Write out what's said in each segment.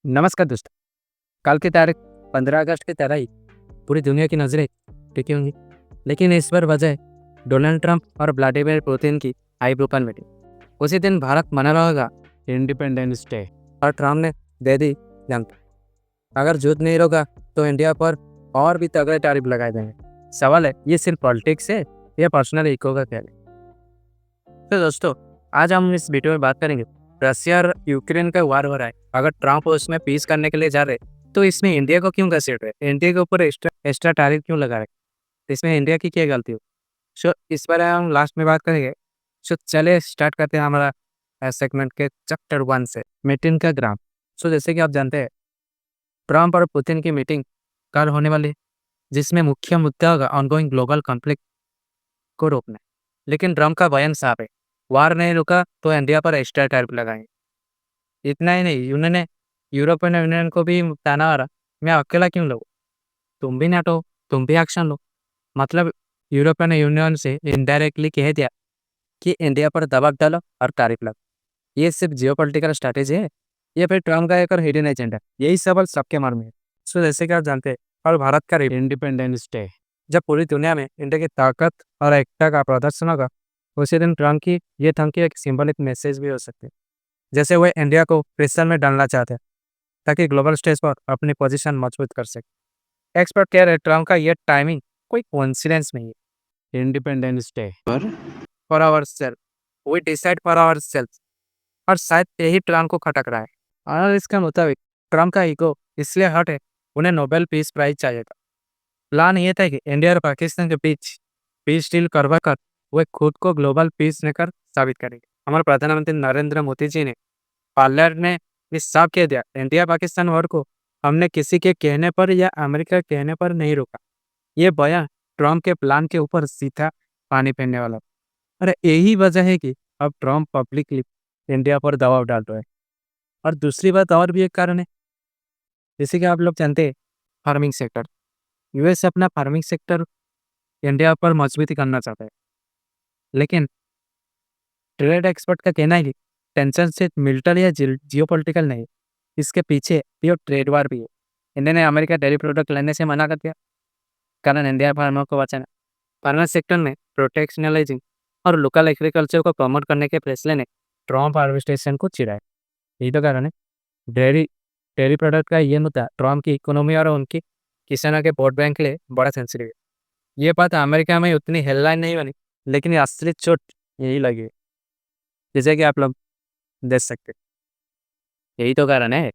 नमस्कार दोस्तों। कल की तारीख 15 अगस्त की तरह ही पूरी दुनिया की नज़रें टिकी होंगी, लेकिन इस बार वजह डोनाल्ड ट्रंप और व्लादिमीर पुतिन की आईब्रोकन मीटिंग। उसी दिन भारत मना रहा होगा इंडिपेंडेंस डे और ट्रंप ने दे दी धमकी, अगर जुद्ध नहीं रोका तो इंडिया पर और भी तगड़े टैरिफ लगाए देंगे। सवाल है, ये सिर्फ पॉलिटिक्स है या पर्सनल इको का खेल है? तो दोस्तों, आज हम इस वीडियो में बात करेंगे रशिया और यूक्रेन का वार हो रहा है। अगर ट्रंप उसमें पीस करने के लिए जा रहे तो इसमें इंडिया को क्यों घसीट रहे? इंडिया के ऊपर एक्स्ट्रा एक्स्ट्रा टैरिफ क्यों लगा रहे? इसमें इंडिया की क्या गलती हो? सो इस पर हम लास्ट में बात करेंगे। सो चले स्टार्ट करते हैं हमारा सेगमेंट के चैप्टर 1 से, मीटिंग का ग्राफ। सो जैसे कि आप जानते हैं, ट्रंप और पुतिन की मीटिंग कल होने वाली है, जिसमें मुख्य मुद्दा होगा ऑनगोइंग ग्लोबल कॉन्फ्लिक्ट को रोकना। लेकिन ट्रंप का बयान साफ है, वार नहीं रुका तो इंडिया पर एक्स्ट्रा टैरिफ लगाएंगे। इतना ही नहीं, उन्होंने यूरोपियन यूनियन को भी ताना मारा, मैं अकेला क्यों लूँ? तुम भी नाटो, तुम भी एक्शन लो। मतलब यूरोपियन यूनियन से इनडायरेक्टली कह दिया कि इंडिया पर दबाव डालो और टैरिफ लगाओ। ये सिर्फ जियोपॉलिटिकल स्ट्रैटेजी है या फिर ट्रम्प का एक और हिडन एजेंडा? यही सवाल सबके मन में है। सो जैसे कि आप जानते हैं, और भारत का इंडिपेंडेंस डे जब पूरी दुनिया में इंडिया की ताकत और एकता का प्रदर्शन होगा, उसी दिन ट्रम्प की ये धमकी एक सिंबलिक मैसेज भी हो सकती है। जैसे वह इंडिया को प्रेशर में डालना चाहते हैं ताकि ग्लोबल स्टेज पर अपनी पोजीशन मजबूत कर सके। एक्सपर्ट कह रहे हैं ट्रम्प का यह टाइमिंग कोई कोइंसिडेंस नहीं है। इंडिपेंडेंस डे पर for our self, we decide for our self, और शायद यही ट्रम्प को खटक रहा है। और इसके मुताबिक ट्रम्प का ईगो इसलिए हट है, उन्हें नोबेल पीस प्राइज चाहिए था। प्लान ये था कि इंडिया और पाकिस्तान के बीच पीस डील करवा कर वे खुद को ग्लोबल पीस मेकर साबित करेंगे। हमारे प्रधानमंत्री नरेंद्र मोदी जी ने पार्लियामेंट में ये साफ कह दिया, इंडिया पाकिस्तान वॉर को हमने किसी के कहने पर या अमेरिका के कहने पर नहीं रोका। ये बयान ट्रम्प के प्लान के ऊपर सीधा पानी फेरने वाला। अरे यही वजह है कि अब ट्रम्प पब्लिकली इंडिया पर दबाव डाल रहे हैं। और दूसरी बात और भी एक कारण है, जैसे कि आप लोग जानते हैं, फार्मिंग सेक्टर। यूएस अपना फार्मिंग सेक्टर इंडिया पर मजबूती करना चाहता है, लेकिन ट्रेड एक्सपर्ट का कहना है कि टेंशन सिर्फ मिलिटरी या जियोपॉलिटिकल नहीं, इसके पीछे प्योर ट्रेड वार भी है। इंडिया ने अमेरिका डेयरी प्रोडक्ट लेने से मना कर दिया, कारण इंडिया फार्मर को बचाना। फार्मर सेक्टर में प्रोटेक्शनलाइजिंग और लोकल एग्रीकल्चर को प्रमोट करने के फैसले ने ट्रम्प हार्वेस्टेशन को चिढ़ाया। यही तो कारण है। डेयरी डेयरी प्रोडक्ट का ये मुद्दा ट्रम्प की इकोनॉमी और उनकी किसानों के वोट बैंक के लिए बड़ा सेंसिटिव है। ये बात अमेरिका में उतनी हेडलाइन नहीं बनी, लेकिन ये असली चोट यही लगी, जैसे कि आप लोग देख सकते हैं। यही तो कारण है,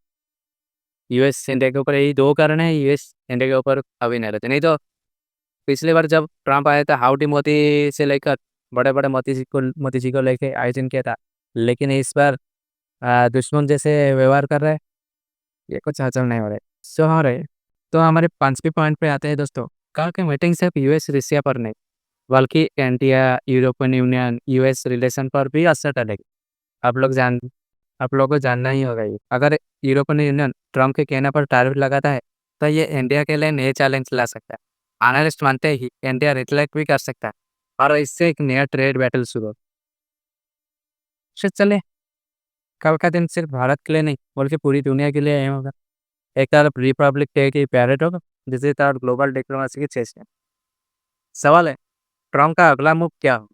यूएस इंडिया के ऊपर, यही दो कारण है यूएस इंडिया के ऊपर अभी नहीं रहते। नहीं तो पिछली बार जब ट्रम्प आया था, हाउडी मोदी से लेकर बड़े बड़े मोदी जी को लेके आयोजन किया था, लेकिन इस बार दुश्मन जैसे व्यवहार कर रहे हैं, ये कुछ हजम नहीं हो रहा है। सो हो रहे, तो हमारे 5वें पॉइंट पे आते हैं दोस्तों। कल की मीटिंग सिर्फ यूएस रशिया पर नहीं, बल्कि India, European union, US relation पर भी असर डालेगी। आप लोग जान आप लोगों को जानना ही होगा, ये अगर यूरोपियन यूनियन ट्रम्प के कहने पर टैरिफ लगाता है तो ये इंडिया के लिए नए चैलेंज ला सकता है। एनालिस्ट मानते हैं कि इंडिया रिफ्लेक्ट भी कर सकता है और इससे एक नया ट्रेड बैटल शुरू हो। फिर चले, कल का दिन सिर्फ भारत के लिए नहीं बल्कि पूरी दुनिया के लिए अहम होगा। एक तरफ रिपब्लिक डे की पैरेड होगा, दूसरी तरफ ग्लोबल डिप्लोमेसी की चेस्ट है। सवाल है, ट्रम्प का अगला मूव क्या हो,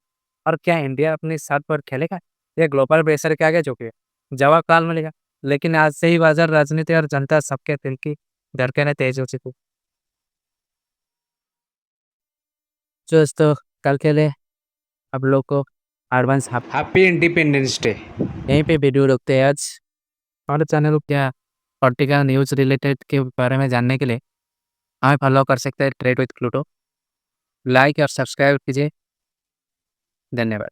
और क्या इंडिया अपनी साथ पर खेलेगा या ग्लोबल प्रेशर के आगे झुकेगा? जवाब काल मिलेगा, लेकिन आज से ही बाजार, राजनीति और जनता सबके दिल की धड़कनें तेज हो चुकी। जो दोस्तों, कल के लिए आप लोग को एडवांस हैप्पी इंडिपेंडेंस डे। यहीं पे वीडियो रोकते हैं आज। और चैनल को क्या पॉलिटिकल न्यूज़ रिलेटेड के बारे में जानने के लिए हमें फॉलो कर सकते हैं ट्रेड विद प्लूटो। लाइक और सब्सक्राइब कीजिए। धन्यवाद।